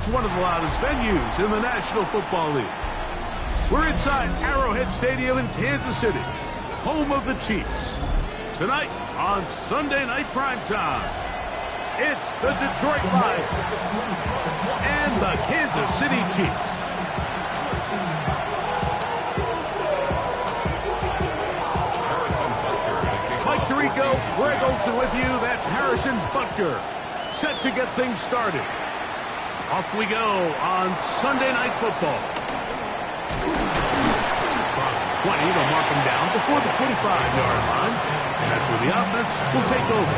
It's one of the loudest venues in the National Football League. We're inside Arrowhead Stadium in Kansas City, home of the Chiefs. Tonight on Sunday Night Primetime, it's the Detroit Lions and the Kansas City Chiefs. Mike Tirico, Greg Olsen with you. That's Harrison Butker, set to get things started. Off we go on Sunday Night Football. Across the 20, they'll mark him down before the 25-yard line. And that's where the offense will take over.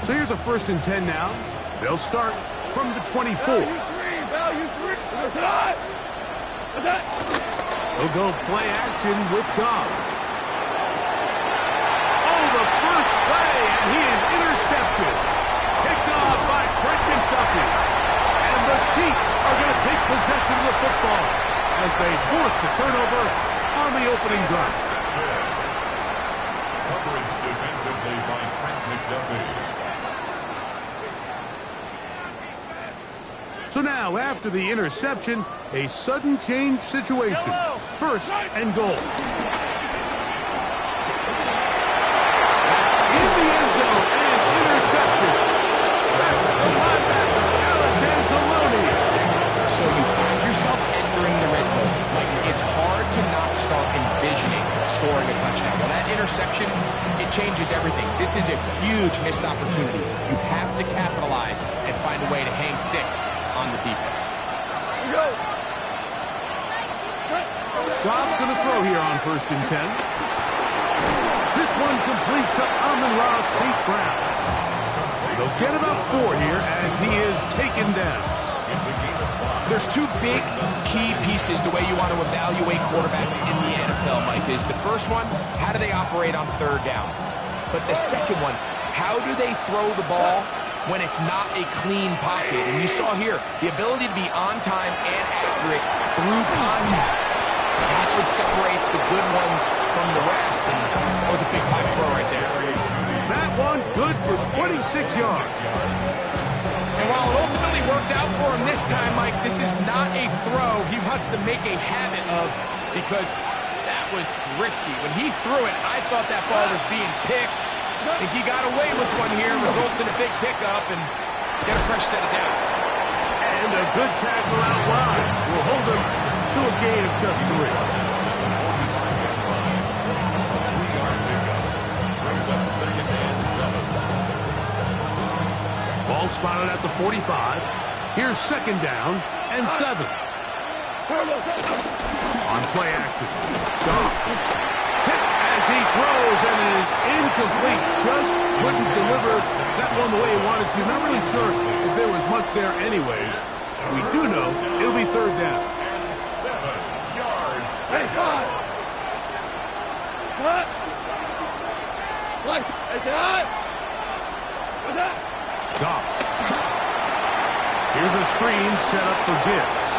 So here's a 1st and 10 now. They'll start from the 24. They'll go play action with Goff. Oh, the first play, and he is intercepted. Picked off by Trent McDuffie. And the Chiefs are going to take possession of the football as they force the turnover on the opening drive. Coverage defensively by Trent McDuffie. So now, after the interception, a sudden change situation. 1st and goal. In the end zone and intercepted. That's the linebacker, Alex Anzalone. So you find yourself entering the red zone. Like, it's hard to not start envisioning scoring a touchdown. Well, that interception, it changes everything. This is a huge missed opportunity. You have to capitalize and find a way to hang 6 on the defense. Goff's going to throw here on 1st and 10. This one complete to Amon-Ra St. Brown. They'll get about 4 here as he is taken down. There's 2 big key pieces the way you want to evaluate quarterbacks in the NFL, Mike. Is the first one, how do they operate on 3rd down? But the second one, how do they throw the ball when it's not a clean pocket? And you saw here, the ability to be on time and accurate through contact. That's what separates the good ones from the rest. And that was a big-time throw right there. That one good for 26 yards. And while it ultimately worked out for him this time, Mike, this is not a throw he wants to make a habit of, because that was risky. When he threw it, I thought that ball was being picked. I think he got away with one here, results in a big pickup, and get a fresh set of downs. And a good tackle out wide will hold him to a gain of just 3. Brings up 2nd and 7. Ball spotted at the 45. Here's 2nd down and 7. On play action. Goff. Hit as he throws, and it is incomplete. Just couldn't deliver that one the way he wanted to. Not really sure if there was much there anyways. We do know it'll be 3rd down. And 7 yards. Hey, God! What? What? Hey, God! What's that? Goff. Here's a screen set up for Gibbs.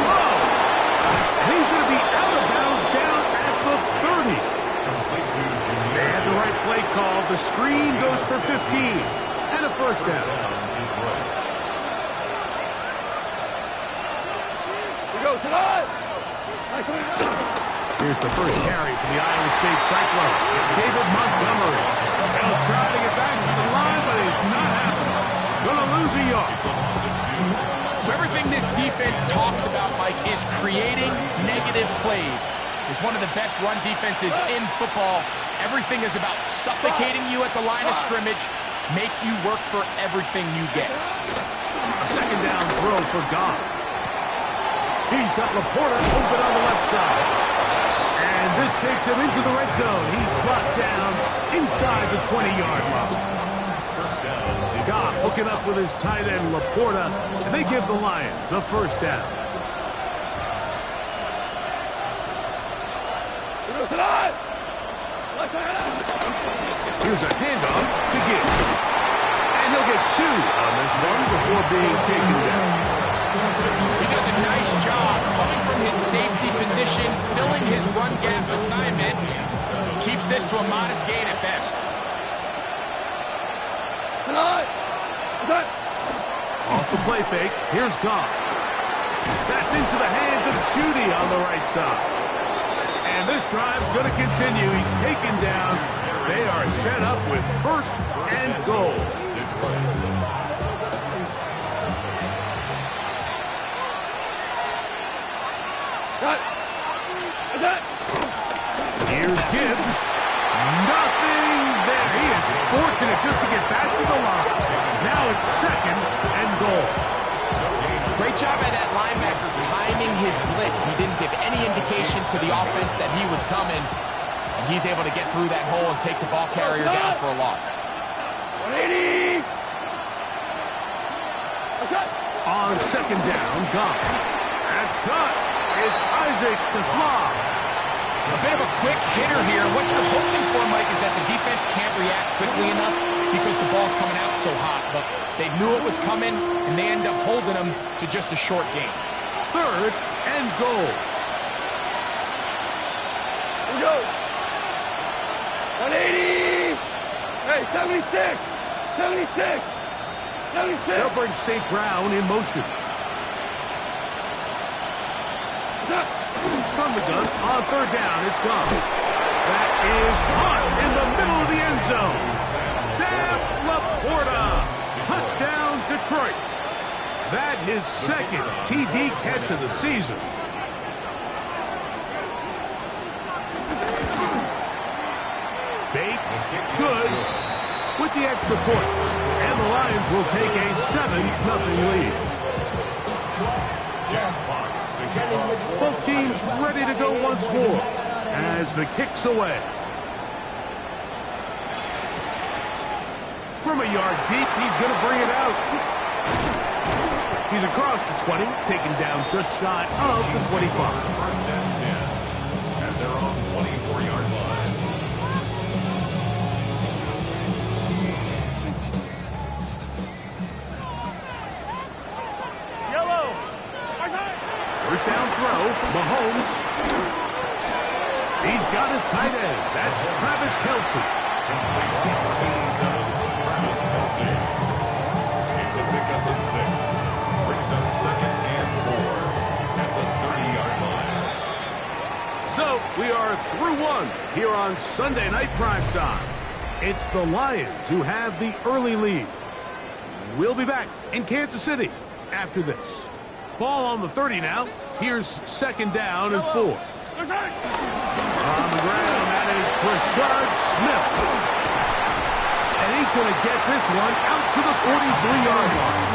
Whoa! He's going to be out of bounds down at the 30. They had the right play call. The screen goes for 15. And a 1st down. We go tonight! Here's the first carry for the Iowa State Cyclone. David Montgomery. They'll try to get back to the line, but it's not happening. Gonna lose a yard. So everything this defense talks about, Mike, is creating negative plays. It's one of the best run defenses in football. Everything is about suffocating you at the line of scrimmage, make you work for everything you get. A 2nd down throw for Goff. He's got Laporta open on the left side. And this takes him into the red zone. He's brought down inside the 20-yard line. Goff hooking up with his tight end, Laporta, and they give the Lions the 1st down. Here's a handoff to Gibbs. And he'll get 2 on this one before being taken down. He does a nice job coming from his safety position, filling his run gap assignment. Keeps this to a modest gain at best. Off the play fake, here's Goff. That's into the hands of Judy on the right side. And this drive's going to continue. He's taken down. They are set up with 1st and goal. Here's Gibbs. Nothing there. He is fortunate just to get back to the line. Now it's 2nd and goal. Great job by that linebacker timing his blitz. He didn't give any indication to the offense that he was coming. And he's able to get through that hole and take the ball carrier down for a loss. 180. On 2nd down, Goff. That's cut. It's Isaac to Slav. A bit of a quick hitter here. What you're hoping for, Mike, is that the defense can't react quickly enough because the ball's coming out so hot. But they knew it was coming, and they end up holding them to just a short gain. 3rd and goal. Here we go. 180. Hey, 76. 76. 76. They'll bring St. Brown in motion. From the gun, on 3rd down, it's gone. That is caught in the middle of the end zone. Sam Laporta, touchdown Detroit. That his 2nd TD catch of the season. Bates, good, with the extra point. And the Lions will take a 7-0 lead. Both teams ready to go once more as the kick's away. From a yard deep, he's going to bring it out. He's across the 20, taken down just shy of the 25. 1st and 10 at their own 24-yard line. Yellow. 1st down throw, Mahomes. He's got his tight end. That's Travis Kelce. Travis Kelce. It's a pickup of 6. Brings up 2nd and 4 at the 30-yard line. So we are through 1 here on Sunday Night Primetime. It's the Lions who have the early lead. We'll be back in Kansas City after this. Ball on the 30 now. Here's 2nd down and 4. On the ground, that is Rashard Smith. And he's going to get this one out to the 43-yard line.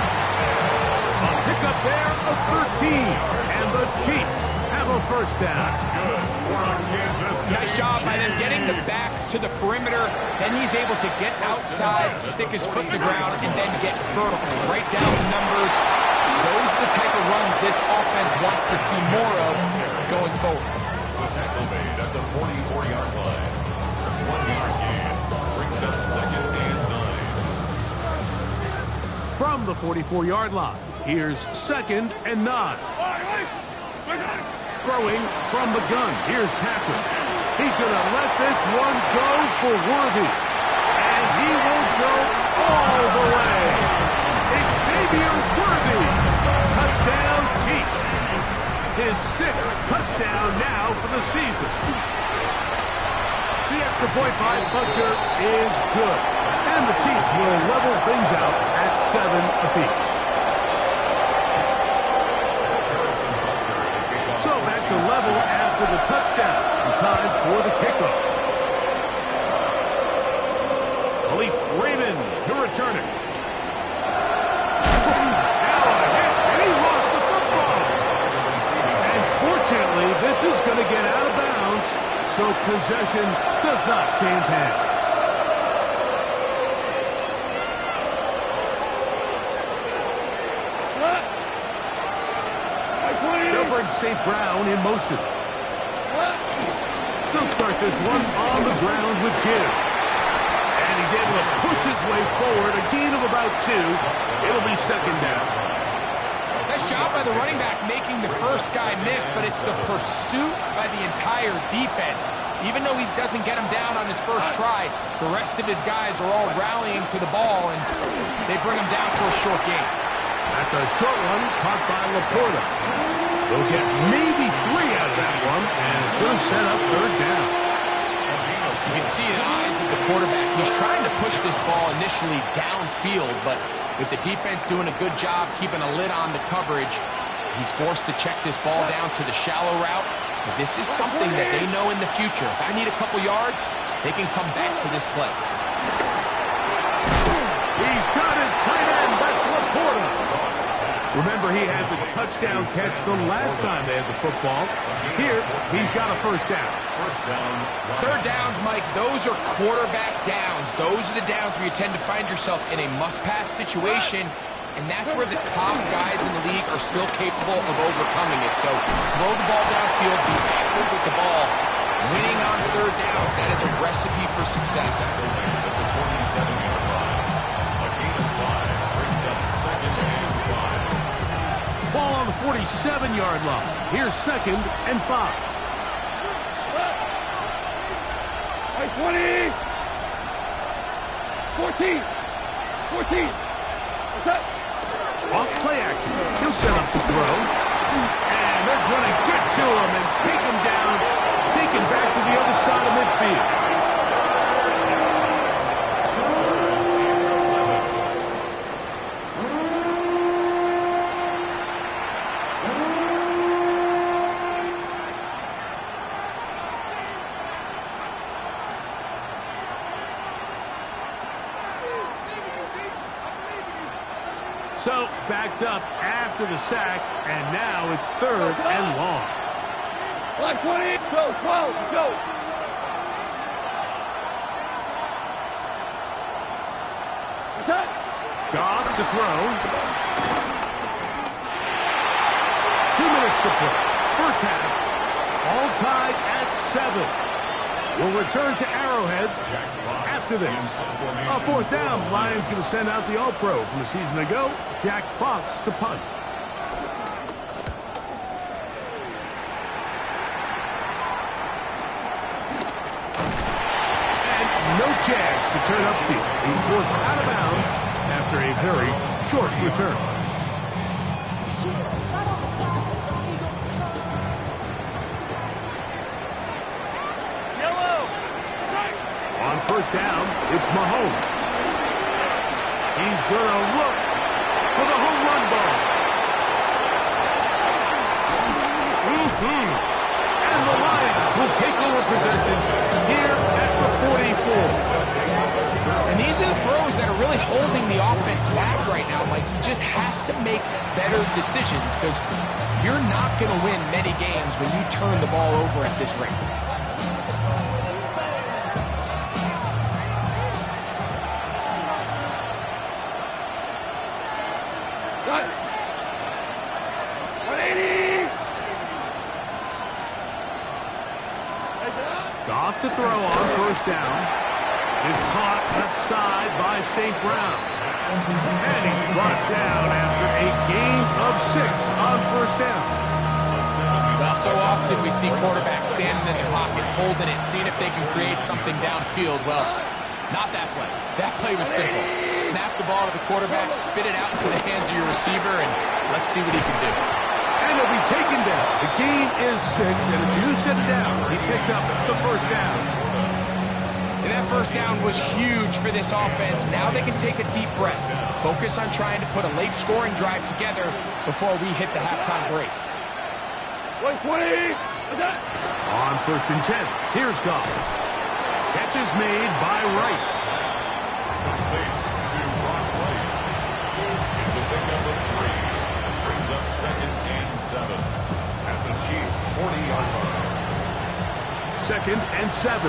A pickup there of 13. And the Chiefs have a 1st down. Nice job by them getting the back to the perimeter. Then he's able to get outside, stick his foot in the ground, and then get vertical. Right down the numbers. Those are the type of runs this offense wants to see more of going forward. The tackle made at the 44-yard line. 1-yard gain. Brings up 2nd and 9. From the 44-yard line, here's 2nd and 9. Throwing from the gun, here's Patrick. He's going to let this one go for Worthy. And he will go all the way. Xavier Worthy. Touchdown, Chiefs. His 6th touchdown now for the season. The extra point by Butker is good. And the Chiefs will level things out at 7 apiece. So back to level after the touchdown. Time for the kickoff. Khalif Raymond to return it. Now a hit, and he lost the football. And fortunately, this is going to get out of bounds, so possession does not change hands. They'll bring St. Brown in motion. They'll start this one on the ground with Gibbs. And he's able to push his way forward. A gain of about 2. It'll be second down. Nice job by the running back making the first guy miss, but it's the pursuit by the entire defense. Even though he doesn't get him down on his first try, the rest of his guys are all rallying to the ball, and they bring him down for a short gain. That's a short one caught by Laporta. They'll get maybe 3 out of that one, and it's going to set up third down. You can see in the eyes of the quarterback, he's trying to push this ball initially downfield, but with the defense doing a good job keeping a lid on the coverage, he's forced to check this ball down to the shallow route. But this is something that they know in the future. If I need a couple yards, they can come back to this play. He's got his tight end. That's Laporta. Remember, he had the touchdown catch the last time they had the football. Here, he's got a first down. Third downs, Mike, those are quarterback downs. Those are the downs where you tend to find yourself in a must-pass situation, and that's where the top guys in the league are still capable of overcoming it. So throw the ball downfield, be accurate with the ball. Winning on third downs, that is a recipe for success. That's a 27-yard line. A gain of 5 brings up second and 5. Ball on the 47-yard line. Here's second and 5. 20. 14. 14. What's up? Off play action. He'll set up to throw. And they're going to get to him and take him down. Taken back to the other side of midfield. So, backed up after the sack, and now it's third and long. 20, go, 12, go. What's that? Goff to throw. 2 minutes to play. First half, all tied at 7. We'll return to Arrowhead after this. On fourth down, Lions going to send out the All-Pro from a season ago, Jack Fox, to punt. And no chance to turn upfield. He's forced out of bounds after a very short return. On first down, it's Mahomes. He's going to look for the home run ball. And the Lions will take over possession here at the 44. And these are the throws that are really holding the offense back right now. Like, he just has to make better decisions because you're not going to win many games when you turn the ball over at this rate. Goff to throw on first down. Is caught left side by St. Brown. And he's brought down after a gain of 6 on first down. Well, so often we see quarterbacks standing in the pocket, holding it, seeing if they can create something downfield. Well, not that play. That play was simple. Snap the ball to the quarterback, spit it out into the hands of your receiver, and let's see what he can do. And he'll be taken down. The gain is 6, and it's you set it down. He picked up the first down. And that first down was huge for this offense. Now they can take a deep breath. Focus on trying to put a late scoring drive together before we hit the halftime break. 120. What's that? On first and 10, here's Goff. Catch is made by Wright. Complete to Brock Wright. It's a pickup of 3. Brings up second and 7 at the Chiefs' 40-yard line. Second and 7.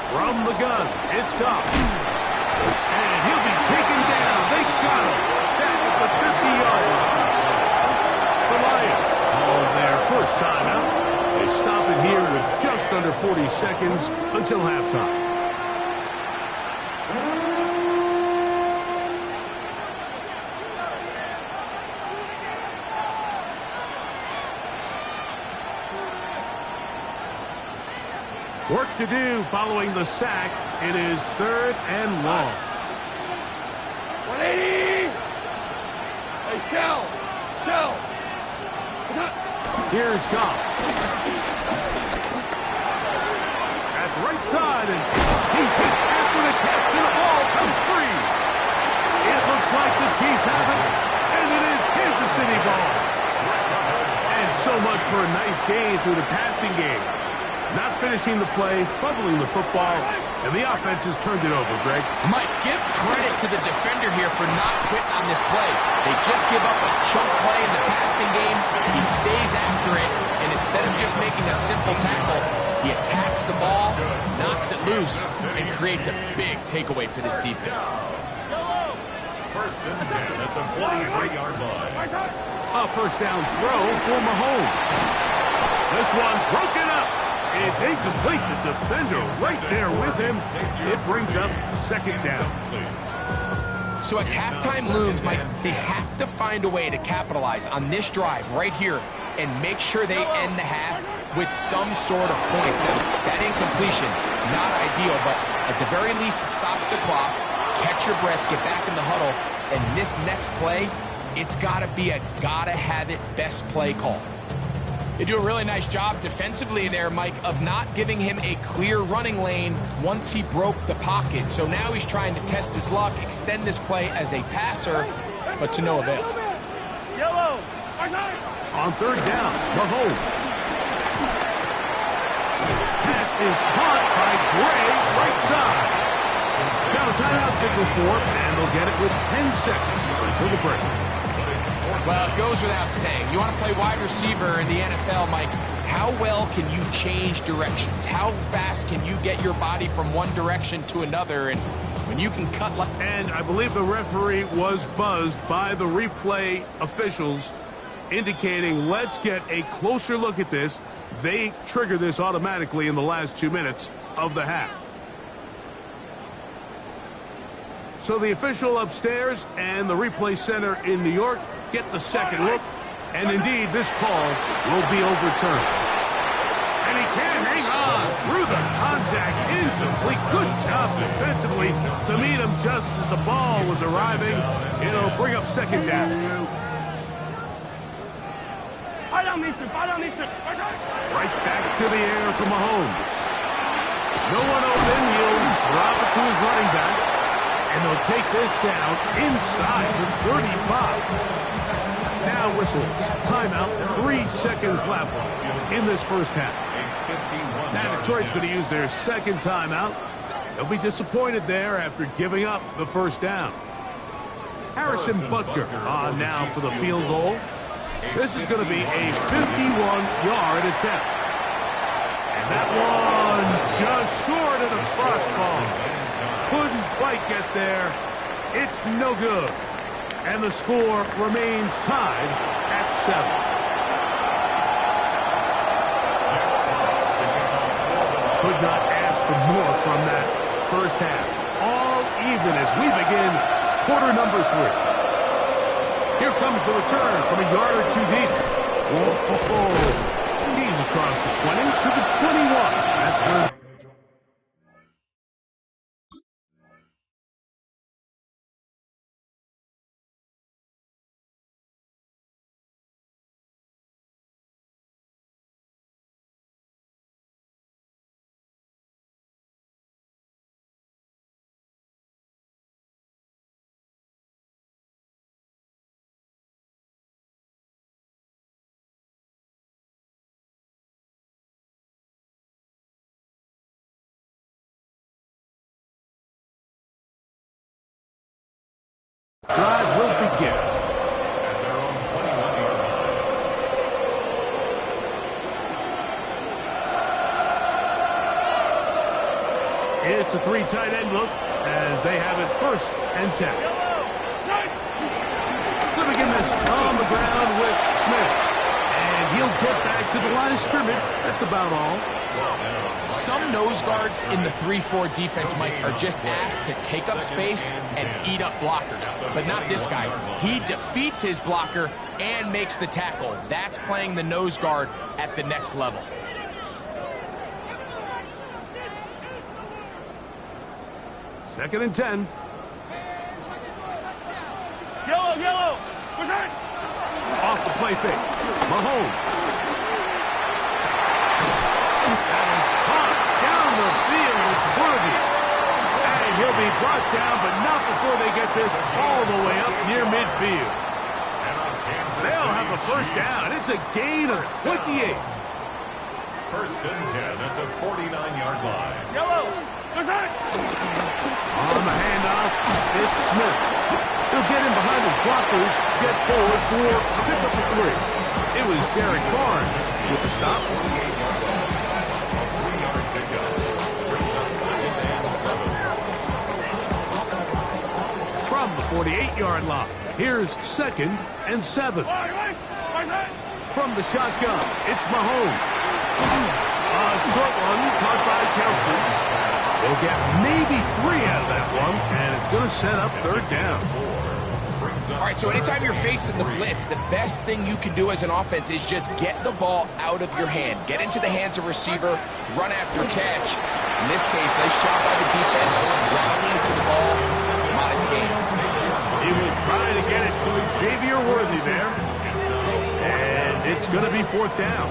From the gun, it's Goff. And he'll be taken down. They got him. Back at the 50-yard line. The Lions, on their first time tied here with just under 40 seconds until halftime. Work to do following the sack. It is 3rd and long. 180! Hey, Shell! Shell! Here's Goff. That's right side, and he's hit after the catch, and the ball comes free. It looks like the Chiefs have it, and it is Kansas City ball. And so much for a nice gain through the passing game. Not finishing the play, fumbling the football, and the offense has turned it over, Greg. Mike, give credit to the defender here for not quitting on this play. They just give up a chunk play in the passing game. He stays after it, and instead of just making a simple tackle, he attacks the ball, knocks it loose, and creates a big takeaway for this defense. 1st and 10 at the 43-yard line. A first down throw for Mahomes. This one broken up. It's incomplete. The defender right there with him. It brings up 2nd down. So as halftime looms, Mike, they have to find a way to capitalize on this drive right here and make sure they end the half with some sort of points. Now, that incompletion, not ideal, but at the very least, it stops the clock. Catch your breath, get back in the huddle, and this next play, it's got to be a gotta-have-it best play call. They do a really nice job defensively there, Mike, of not giving him a clear running lane once he broke the pocket. So now he's trying to test his luck, extend this play as a passer, but to no avail. Yellow! On 3rd down, Mahomes. Pass is caught by Gray, right side. Got a timeout signal for him, and they'll get it with 10 seconds until the break. Well, it goes without saying. You want to play wide receiver in the NFL, Mike, how well can you change directions? How fast can you get your body from one direction to another? And when you can cut like... And I believe the referee was buzzed by the replay officials indicating, let's get a closer look at this. They trigger this automatically in the last 2 minutes of the half. So the official upstairs and the replay center in New York get the second look, and indeed this call will be overturned. And he can't hang on through the contact, incomplete. Good job defensively to meet him just as the ball was arriving. It'll bring up 2nd down. Right back to the air for Mahomes. No one open, he'll drop it to his running back, and they'll take this down inside the 35. Now whistles. Timeout. 3 seconds left in this first half. Now Detroit's going to use their 2nd timeout. They'll be disappointed there after giving up the first down. Harrison Butker on now for the field goal. This is going to be a 51-yard attempt. And that one just short of the crossbar. Couldn't quite get there. It's no good. And the score remains tied at 7. Could not ask for more from that first half. All even as we begin quarter number 3. Here comes the return from a yard or 2 deep. Whoa! He's across the 20 to the 21. That's where... Drive will begin. At their own 21-yard line. It's a 3 tight end look as they have it 1st and 10. They'll begin this on the ground with Smith. And he'll get back to the line of scrimmage. That's about all. Some nose guards in the 3-4 defense, Mike, are just asked to take up space and eat up blockers. But not this guy. He defeats his blocker and makes the tackle. That's playing the nose guard at the next level. Second and 10. Yellow, yellow. What's that? Off the play fake. Mahomes. That is caught down the field. It's Worthy. And he'll be brought down, but not before they get this all the way up near midfield. They'll have a first down. It's a gain of 28. First and 10 at the 49-yard line. Yellow. What's that? On the handoff, it's Smith. He'll get in behind his blockers, get forward for a pickup of 3. It was Derek Barnes with the stop. 3-yard pickup. Brings up second and 7. From the 48-yard line, here's second and 7. From the shotgun, it's Mahomes. A short one caught by Kelsey. They'll get maybe 3 out of that one, and it's going to set up third down. All right, so anytime you're facing the blitz, the best thing you can do as an offense is just get the ball out of your hand. Get into the hands of receiver, run after catch. In this case, nice job by the defense, rallying to the ball, minus the gain. He was trying to get it to Xavier Worthy there, and it's going to be fourth down.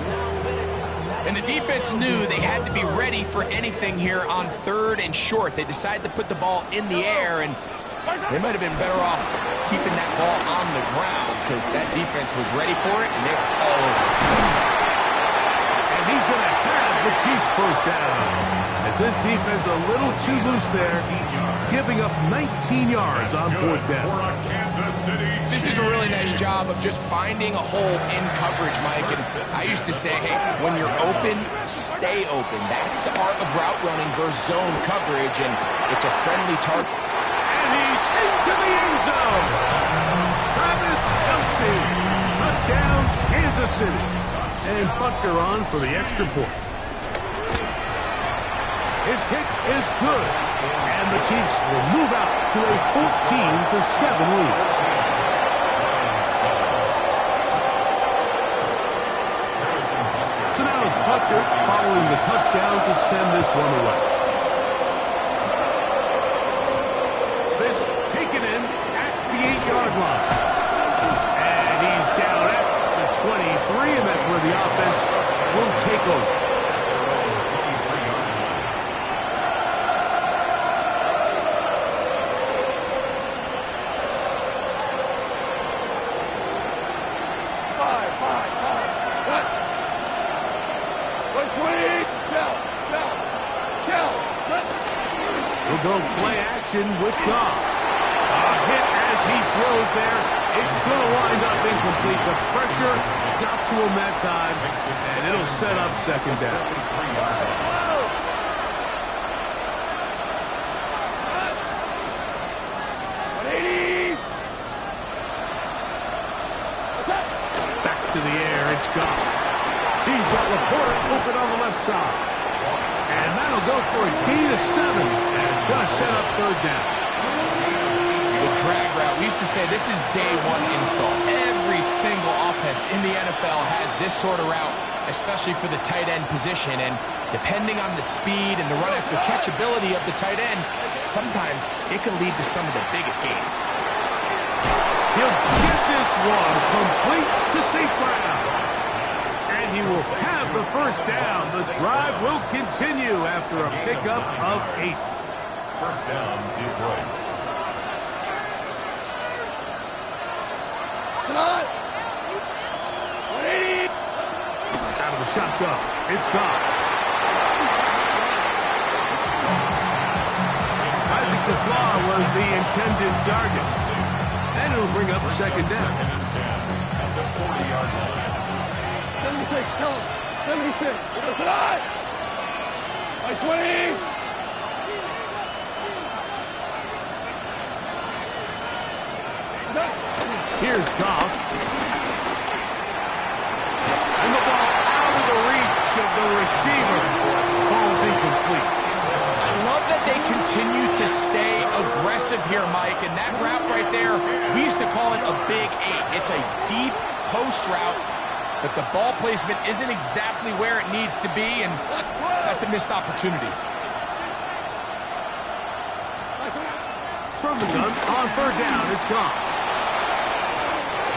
And the defense knew they had to be ready for anything here on third and short. They decided to put the ball in the air, and they might have been better off keeping that ball on the ground because that defense was ready for it, and they were all over it. And he's going to have the Chiefs first down. As this defense a little too loose there, giving up 19 yards on fourth down. This is a really nice job of just finding a hole in coverage, Mike. And I used to say, hey, when you're open, stay open. That's the art of route running versus zone coverage, and it's a friendly target. And he's into the end zone. Travis Kelce. Touchdown, Kansas City. And Buckner on for the extra point. His kick is good. And the Chiefs will move out to a 14-7 lead. So now it's Buckner following the touchdown to send this one away. This taken in at the 8-yard line. And he's down at the 23, and that's where the offense will take over. We'll go play action with Goff. A hit as he throws there. It's going to wind up incomplete. The pressure got to him that time, and it'll set up second down. Back to the air. It's Goff. He's got Laporta open on the left side. And that'll go for a gain of 7. And it's going to set up third down. The drag route. We used to say this is day one install. Every single offense in the NFL has this sort of route, especially for the tight end position. And depending on the speed and the run after catch ability of the tight end, sometimes it can lead to some of the biggest gains. He'll get this one complete to St. Brown. And he will have the first down. The drive will continue after a pickup of 8. First down, Detroit. Out of the shotgun, it's gone. Isaac Tesla was the intended target. And it'll bring up second down. Second and 10 at the 40-yard line. 76, kill him. 76. What's it on? By 20. Here's Goff. And receiver. Ball's incomplete. I love that they continue to stay aggressive here, Mike, and that route right there, we used to call it a big 8. It's a deep post route, but the ball placement isn't exactly where it needs to be, and that's a missed opportunity. From the gun, on third down, it's gone.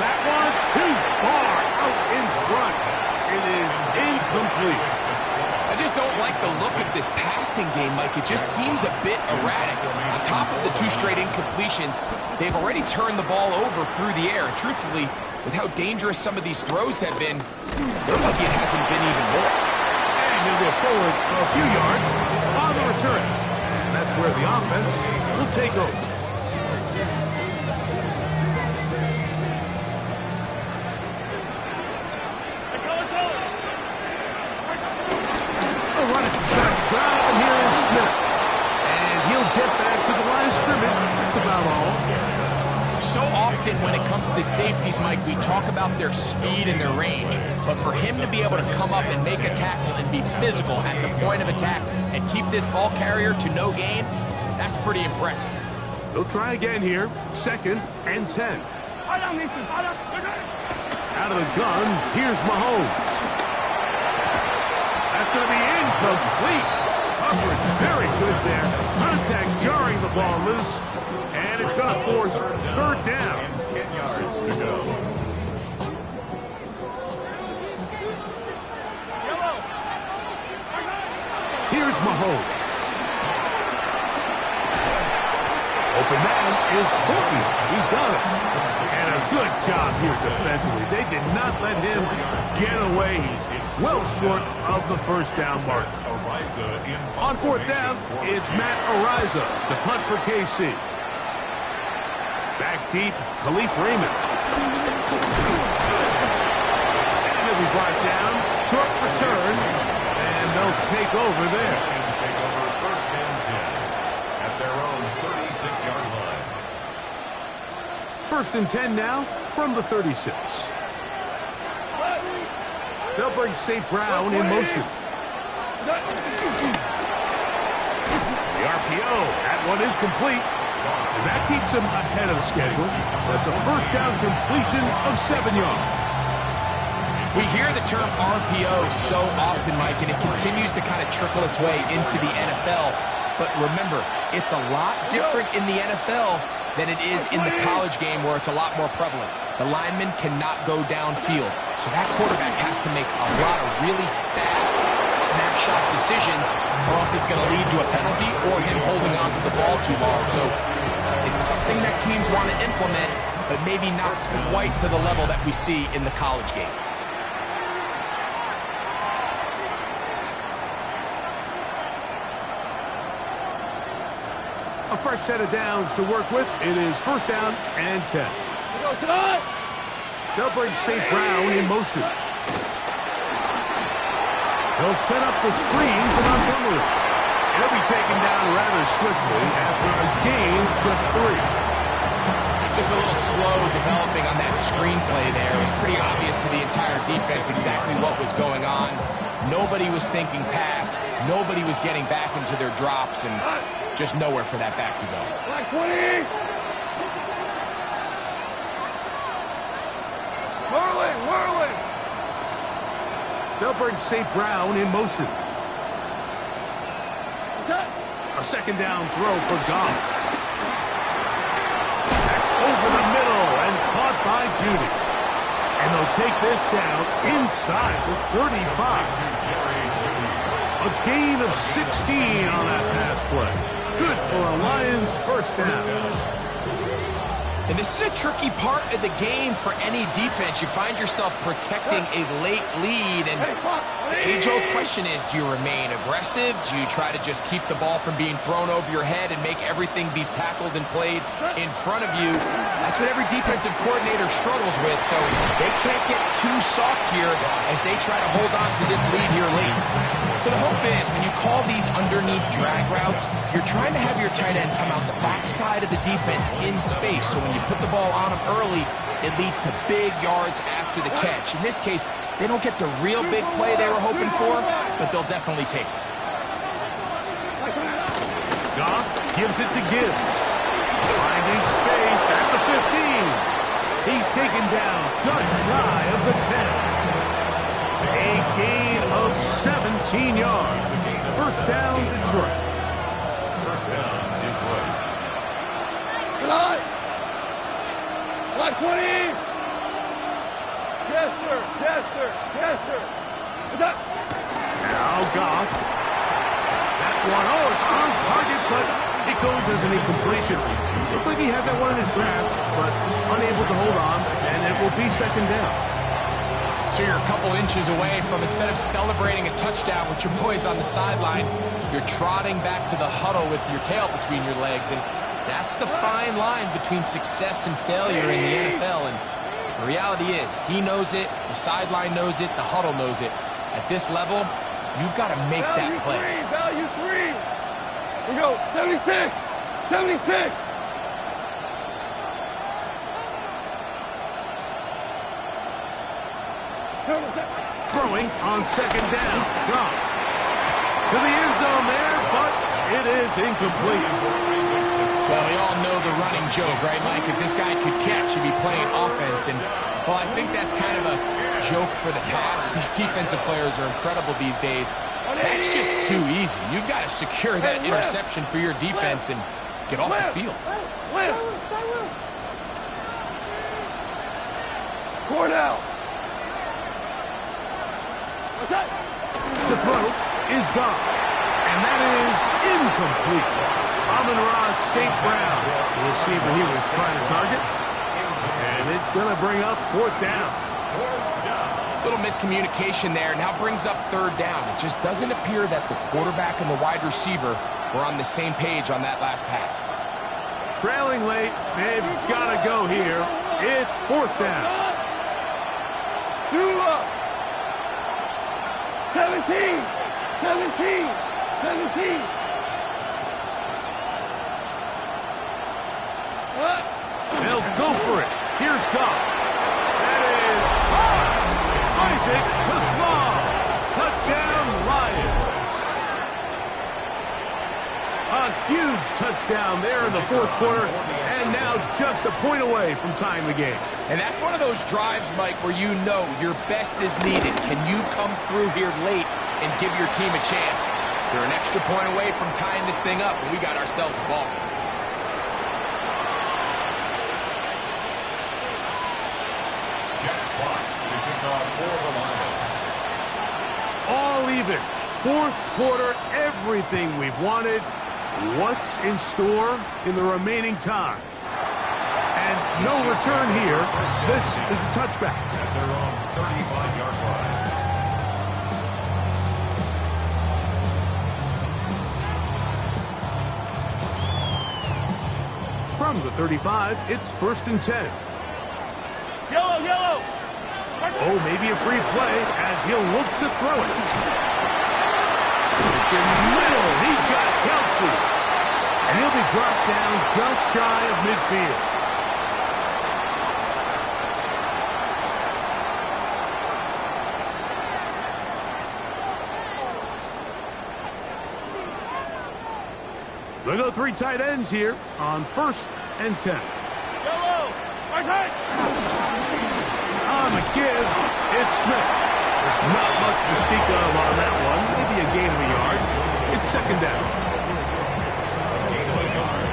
That one too far out in front. It is incomplete. I just don't like the look of this passing game, Mike. It just seems a bit erratic. On top of the 2 straight incompletions, they've already turned the ball over through the air. And truthfully, with how dangerous some of these throws have been, they're lucky it hasn't been even more. And he'll go forward a few yards on the return. And that's where the offense will take over. Drive, and here is Smith. And he'll get back to the line of scrimmage. That's about all. So often when it comes to safeties, Mike, we talk about their speed and their range. But for him to be able to come up and make a tackle and be physical at the point of attack and keep this ball carrier to no gain, that's pretty impressive. They'll try again here. 2nd and 10. Out of the gun, here's Mahomes. That's going to be incomplete. Coverage very good there. Contact jarring the ball loose. And it's going to force third down. 10 yards to go. Here's Mahomes. Open man is Horton. He's got it. And a good job here defensively. They did not let him get away. He's well short of the first down mark. On fourth down, it's Matt Araiza to punt for KC. Back deep, Khalif Raymond. And he'll be brought down. Short return. And they'll take over there. Take over 1st and 10 at their own 36-yard line. 1st and 10 now from the 36. They'll bring St. Brown in motion. The RPO. That one is complete. And that keeps him ahead of schedule. That's a 1st down completion of 7 yards. We hear the term RPO so often, Mike, and it continues to kind of trickle its way into the NFL. But remember, it's a lot different in the NFL than it is in the college game where it's a lot more prevalent. The lineman cannot go downfield. So that quarterback has to make a lot of really fast snapshot decisions or else it's going to lead to a penalty or him holding on to the ball too long. So it's something that teams want to implement, but maybe not quite to the level that we see in the college game. A fresh set of downs to work with. It is 1st down and 10. They'll bring St. Brown in motion. They'll set up the screen for Montgomery. He'll be taken down rather swiftly after a gain of just 3. Just a little slow developing on that screenplay there. It was pretty obvious to the entire defense exactly what was going on. Nobody was thinking pass. Nobody was getting back into their drops, and just nowhere for that back to go. Black 20! Whirling! They'll bring St. Brown in motion. A 2nd down throw for Goff. Over the middle and caught by Judy. And they'll take this down inside the 35. A gain of 16 on that pass play. Good for a Lions 1st down. And this is a tricky part of the game for any defense. You find yourself protecting a late lead, and the age-old question is, do you remain aggressive? Do you try to just keep the ball from being thrown over your head and make everything be tackled and played in front of you? That's what every defensive coordinator struggles with, so they can't get too soft here as they try to hold on to this lead here late. So the hope is, when you call these underneath drag routes, you're trying to have your tight end come out the backside of the defense in space. So when you put the ball on him early, it leads to big yards after the catch. In this case, They don't get the real big play they were hoping for, but they'll definitely take it. Goff gives it to Gibbs. Finding space at the 15. He's taken down just shy of the 10. A gain of 17 yards. First down, Detroit. First down, Detroit. Good. Black 20. Yes, sir. Yes, sir. Yes, sir. What's up? Now Goff. That one, oh, it's on target, but it goes as an incompletion. Looked like he had that one in his grasp, but unable to hold on, and it will be second down. So you're a couple inches away from, instead of celebrating a touchdown with your boys on the sideline, you're trotting back to the huddle with your tail between your legs. And that's the fine line between success and failure in the NFL. And the reality is, he knows it, the sideline knows it, the huddle knows it. At this level, you've got to make that play. Value 3. We go. 76. 76. Throwing on second down. Goff to the end zone there, but it is incomplete. Well, we all know the running joke, right, Mike? If this guy could catch, he'd be playing offense. And, well, I think that's kind of a joke for the past. These defensive players are incredible these days. That's just too easy. You've got to secure that interception for your defense and get off the field. Cornell. What's that? To throw is Goff, and that is incomplete. Amon-Ra St. Brown, the receiver he was trying to target, and it's going to bring up fourth down. Little miscommunication there now brings up third down. It just doesn't appear that the quarterback and the wide receiver were on the same page on that last pass. Trailing late, they've got to go here. It's fourth down. 17. 17. 17. They'll go for it. Here's Goff. That is Isaac to Small. Touchdown, Lions. A huge touchdown there in the fourth quarter, and now just a point away from tying the game. And that's one of those drives, Mike, where you know your best is needed. Can you come through here late and give your team a chance? They're an extra point away from tying this thing up, and we got ourselves a ball. Jack Fox to kick off for the Lions. All even. Fourth quarter, everything we've wanted. What's in store in the remaining time? And no return here. This is a touchback. At their own 35-yard line. From the 35, it's first and 10. Yellow, yellow. Oh, maybe a free play as he'll look to throw it. In the middle, he's got Kelsey. And he'll be brought down just shy of midfield. They go three tight ends here on first and 10. Yellow. My side. On the give, it's Smith. There's not much to speak of on that one. Maybe a gain of a yard. It's second down. Gain of a yard.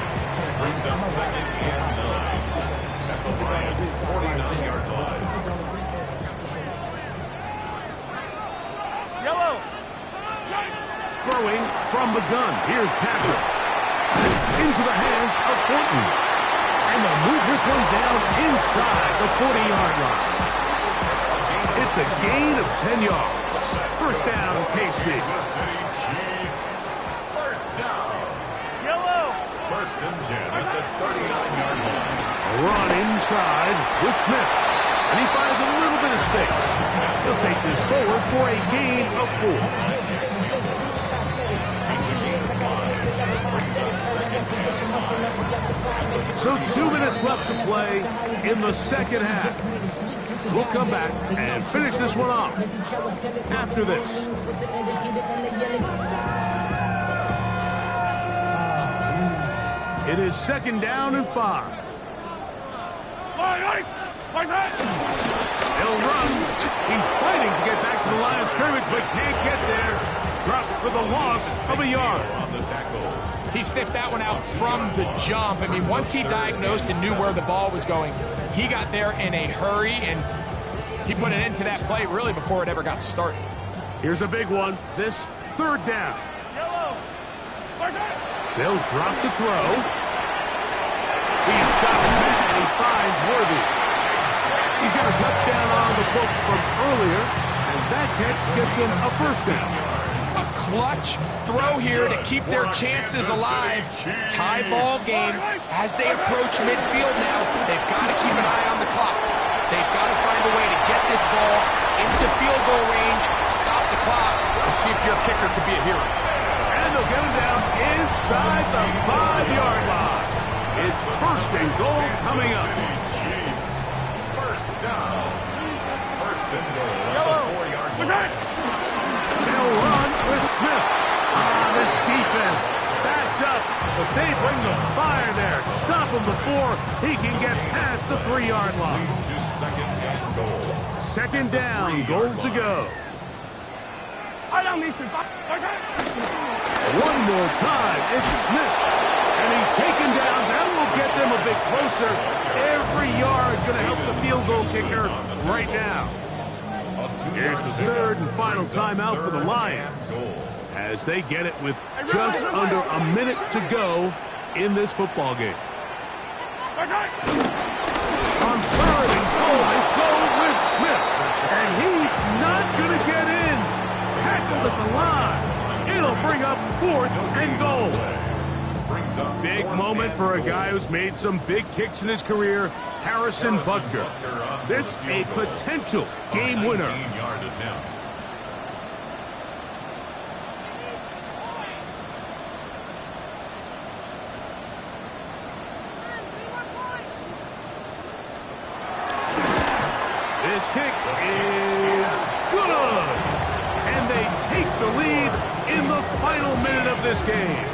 Brings up second and 9. That's the Lions' 49-yard line. Yellow. Throwing from the gun. Here's Patrick. Into the hands of Horton. And they'll move this one down inside the 40-yard line. It's a gain of 10 yards. First down, KC. Kansas City Chiefs. First down. Yellow. First and 10 at the 39-yard line. A run inside with Smith. And he finds a little bit of space. He'll take this forward for a gain of 4. So 2 minutes left to play in the second half. We'll come back and finish this one off after this. It is 2nd down and 5. He'll run. He's fighting to get back to the line of scrimmage, but can't get there. Drops for the loss of a yard. On the tackle. He sniffed that one out from the jump. I mean, once he diagnosed and knew where the ball was going, he got there in a hurry, and he put it into that play really before it ever got started. Here's a big one. This 3rd down. They'll drop to throw. He's got that, and he finds Worthy. He's got a touchdown on the books from earlier, and that catch gets him a 1st down. A clutch throw here to keep their chances alive. Tie ball game as they approach midfield now. They've got to keep an eye on the clock. They've got to find a way to get this ball into field goal range, stop the clock, and see if your kicker could be a hero. And they'll get him down inside the 5-yard line. It's 1st and goal coming up. Chiefs. 1st down. 1st and goal at the 4-yard line. They'll run with Smith. This defense backed up, but they bring the fire there. Stop him before he can get past the 3-yard line. Leads to 2nd and goal. 2nd down, goal to go. One more time, it's Smith. And he's taken down. That will get them a bit closer. Every yard going to help the field goal kicker right now. Here's the 3rd and final timeout for the Lions as they get it with just under a minute to go in this football game. On 3rd and goal, they go with Smith. And he's not going to get in. Tackled at the line. It'll bring up 4th and goal. Big moment for a guy who's made some big kicks in his career, Harrison Butker. This a potential game winner. 19-yard attempt. This kick is good. And they take the lead in the final minute of this game.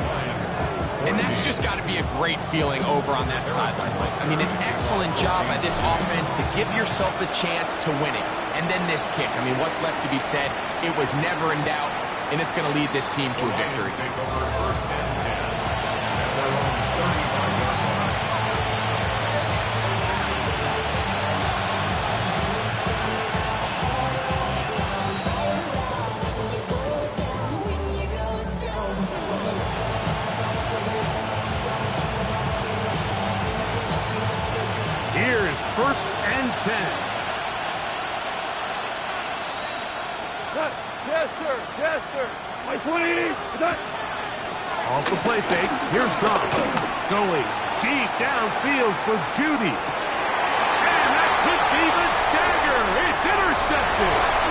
And that's just got to be a great feeling over on that sideline, Mike. I mean, an excellent job by this offense to give yourself a chance to win it. And then this kick. I mean, what's left to be said? It was never in doubt, and it's going to lead this team to a victory. Take over 1st and 10 at their own 35-yard line. Here's 1st and 10. Yes, sir. Yes, sir. My 20 each. Off the play fake, here's Gronk. Going deep downfield for Judy. And that could be the dagger. It's intercepted.